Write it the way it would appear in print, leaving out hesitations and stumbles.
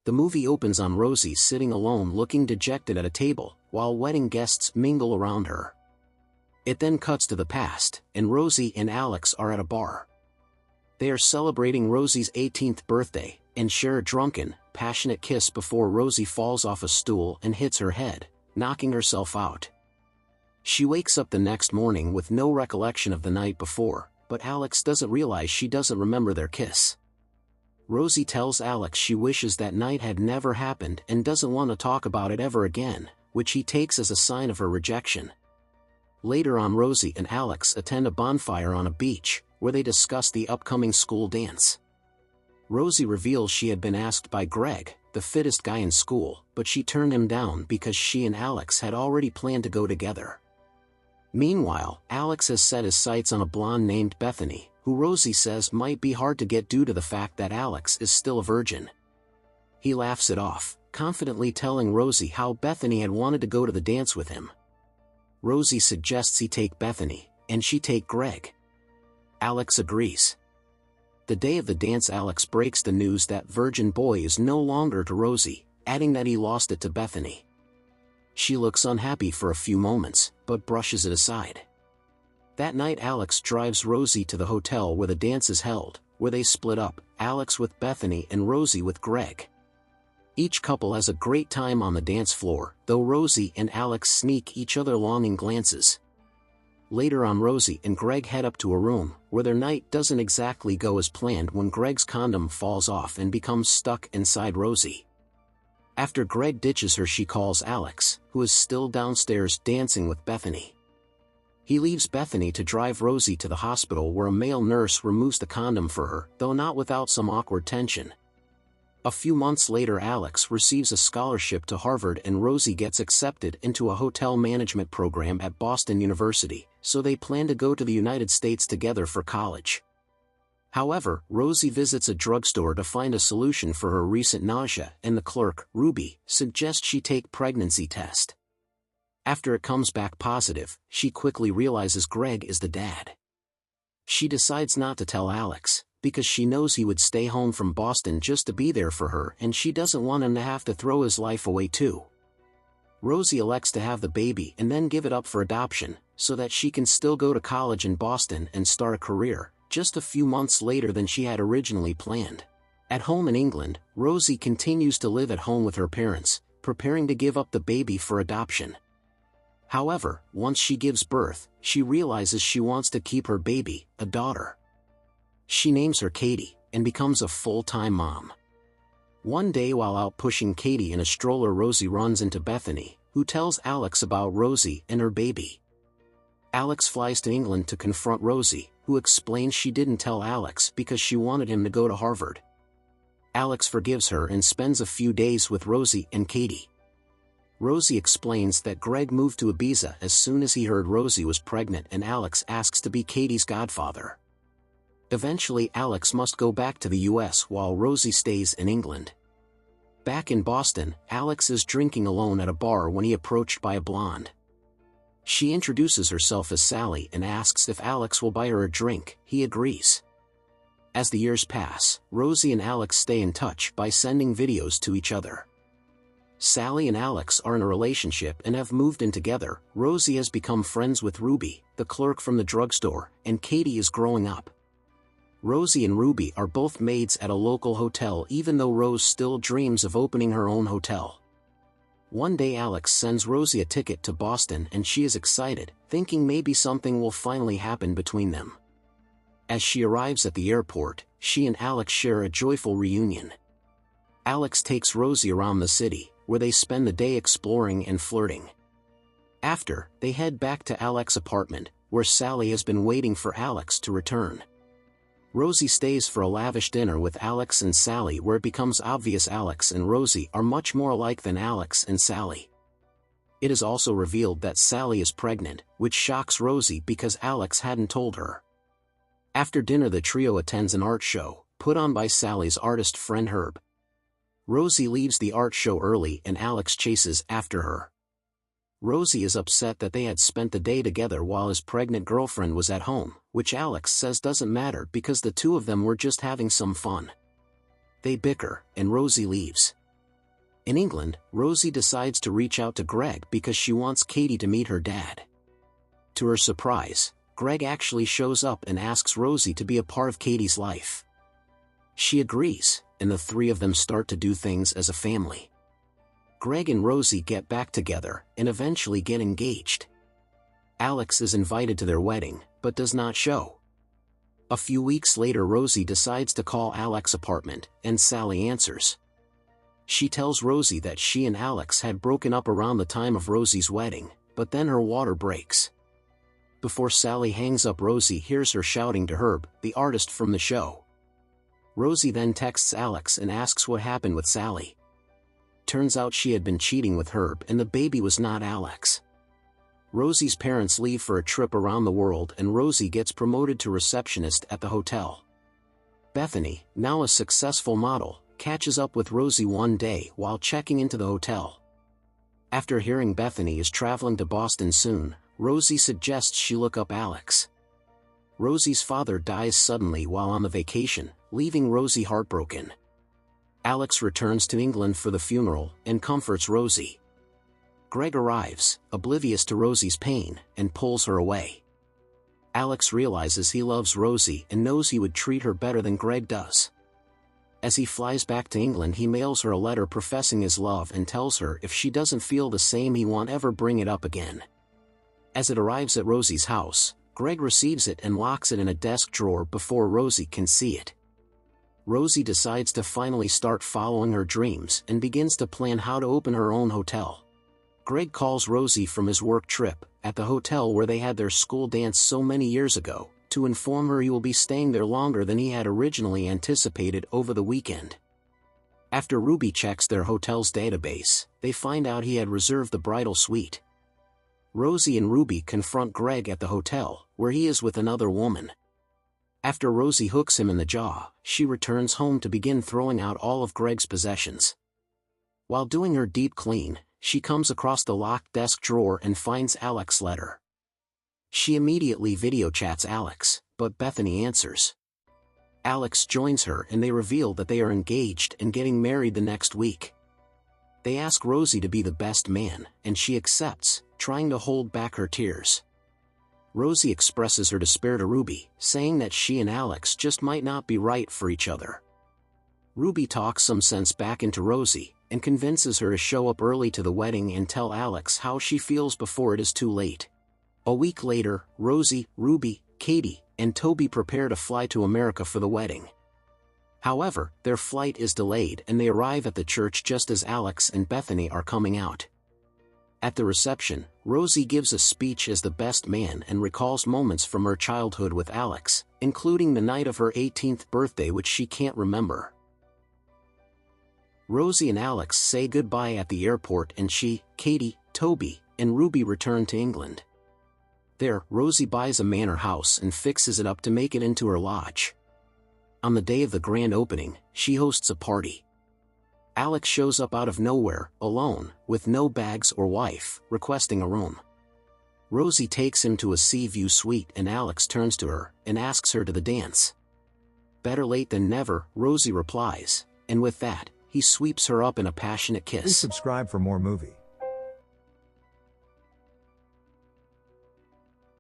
The movie opens on Rosie sitting alone looking dejected at a table, while wedding guests mingle around her. It then cuts to the past, and Rosie and Alex are at a bar. They are celebrating Rosie's 18th birthday, and share a drunken, passionate kiss before Rosie falls off a stool and hits her head, knocking herself out. She wakes up the next morning with no recollection of the night before, but Alex doesn't realize she doesn't remember their kiss. Rosie tells Alex she wishes that night had never happened and doesn't want to talk about it ever again, which he takes as a sign of her rejection. Later on, Rosie and Alex attend a bonfire on a beach, where they discuss the upcoming school dance. Rosie reveals she had been asked by Greg, the fittest guy in school, but she turned him down because she and Alex had already planned to go together. Meanwhile, Alex has set his sights on a blonde named Bethany, who Rosie says might be hard to get due to the fact that Alex is still a virgin. He laughs it off, confidently telling Rosie how Bethany had wanted to go to the dance with him. Rosie suggests he take Bethany, and she take Greg. Alex agrees. The day of the dance, Alex breaks the news that virgin boy is no longer to Rosie, adding that he lost it to Bethany. She looks unhappy for a few moments, but brushes it aside. That night, Alex drives Rosie to the hotel where the dance is held, where they split up, Alex with Bethany and Rosie with Greg. Each couple has a great time on the dance floor, though Rosie and Alex sneak each other longing glances. Later on, Rosie and Greg head up to a room, where their night doesn't exactly go as planned when Greg's condom falls off and becomes stuck inside Rosie. After Greg ditches her, she calls Alex, who is still downstairs dancing with Bethany. He leaves Bethany to drive Rosie to the hospital, where a male nurse removes the condom for her, though not without some awkward tension. A few months later, Alex receives a scholarship to Harvard and Rosie gets accepted into a hotel management program at Boston University, so they plan to go to the United States together for college. However, Rosie visits a drugstore to find a solution for her recent nausea, and the clerk, Ruby, suggests she take pregnancy test. After it comes back positive, she quickly realizes Greg is the dad. She decides not to tell Alex, because she knows he would stay home from Boston just to be there for her, and she doesn't want him to have to throw his life away too. Rosie elects to have the baby and then give it up for adoption, so that she can still go to college in Boston and start a career, just a few months later than she had originally planned. At home in England, Rosie continues to live at home with her parents, preparing to give up the baby for adoption. However, once she gives birth, she realizes she wants to keep her baby, a daughter. She names her Katie, and becomes a full-time mom. One day, while out pushing Katie in a stroller, Rosie runs into Bethany, who tells Alex about Rosie and her baby. Alex flies to England to confront Rosie, who explains she didn't tell Alex because she wanted him to go to Harvard. Alex forgives her and spends a few days with Rosie and Katie. Rosie explains that Greg moved to Ibiza as soon as he heard Rosie was pregnant, and Alex asks to be Katie's godfather. Eventually, Alex must go back to the US while Rosie stays in England. Back in Boston, Alex is drinking alone at a bar when he approached by a blonde. She introduces herself as Sally and asks if Alex will buy her a drink. He agrees. As the years pass, Rosie and Alex stay in touch by sending videos to each other. Sally and Alex are in a relationship and have moved in together. Rosie has become friends with Ruby, the clerk from the drugstore, and Katie is growing up. Rosie and Ruby are both maids at a local hotel, even though Rose still dreams of opening her own hotel. One day, Alex sends Rosie a ticket to Boston and she is excited, thinking maybe something will finally happen between them. As she arrives at the airport, she and Alex share a joyful reunion. Alex takes Rosie around the city, where they spend the day exploring and flirting. After, they head back to Alex's apartment, where Sally has been waiting for Alex to return. Rosie stays for a lavish dinner with Alex and Sally, where it becomes obvious Alex and Rosie are much more alike than Alex and Sally. It is also revealed that Sally is pregnant, which shocks Rosie because Alex hadn't told her. After dinner, the trio attends an art show, put on by Sally's artist friend Herb. Rosie leaves the art show early and Alex chases after her. Rosie is upset that they had spent the day together while his pregnant girlfriend was at home, which Alex says doesn't matter because the two of them were just having some fun. They bicker, and Rosie leaves. In England, Rosie decides to reach out to Greg because she wants Katie to meet her dad. To her surprise, Greg actually shows up and asks Rosie to be a part of Katie's life. She agrees, and the three of them start to do things as a family. Greg and Rosie get back together and eventually get engaged. Alex is invited to their wedding, but does not show. A few weeks later, Rosie decides to call Alex's apartment, and Sally answers. She tells Rosie that she and Alex had broken up around the time of Rosie's wedding, but then her water breaks. Before Sally hangs up, Rosie hears her shouting to Herb, the artist from the show. Rosie then texts Alex and asks what happened with Sally. Turns out she had been cheating with Herb and the baby was not Alex. Rosie's parents leave for a trip around the world and Rosie gets promoted to receptionist at the hotel. Bethany, now a successful model, catches up with Rosie one day while checking into the hotel. After hearing Bethany is traveling to Boston soon, Rosie suggests she look up Alex. Rosie's father dies suddenly while on the vacation, leaving Rosie heartbroken. Alex returns to England for the funeral and comforts Rosie. Greg arrives, oblivious to Rosie's pain, and pulls her away. Alex realizes he loves Rosie and knows he would treat her better than Greg does. As he flies back to England, he mails her a letter professing his love and tells her if she doesn't feel the same, he won't ever bring it up again. As it arrives at Rosie's house, Greg receives it and locks it in a desk drawer before Rosie can see it. Rosie decides to finally start following her dreams and begins to plan how to open her own hotel. Greg calls Rosie from his work trip, at the hotel where they had their school dance so many years ago, to inform her he will be staying there longer than he had originally anticipated over the weekend. After Ruby checks their hotel's database, they find out he had reserved the bridal suite. Rosie and Ruby confront Greg at the hotel, where he is with another woman. After Rosie hooks him in the jaw, she returns home to begin throwing out all of Greg's possessions. While doing her deep clean, she comes across the locked desk drawer and finds Alex's letter. She immediately video chats Alex, but Bethany answers. Alex joins her and they reveal that they are engaged and getting married the next week. They ask Rosie to be the best man, and she accepts, trying to hold back her tears. Rosie expresses her despair to Ruby, saying that she and Alex just might not be right for each other. Ruby talks some sense back into Rosie, and convinces her to show up early to the wedding and tell Alex how she feels before it is too late. A week later, Rosie, Ruby, Katie, and Toby prepare to fly to America for the wedding. However, their flight is delayed and they arrive at the church just as Alex and Bethany are coming out. At the reception, Rosie gives a speech as the best man and recalls moments from her childhood with Alex, including the night of her 18th birthday which she can't remember. Rosie and Alex say goodbye at the airport and she, Katie, Toby, and Ruby return to England. There, Rosie buys a manor house and fixes it up to make it into her lodge. On the day of the grand opening, she hosts a party. Alex shows up out of nowhere, alone, with no bags or wife, requesting a room. Rosie takes him to a sea view suite and Alex turns to her and asks her to the dance. Better late than never, Rosie replies, and with that, he sweeps her up in a passionate kiss. Please subscribe for more movie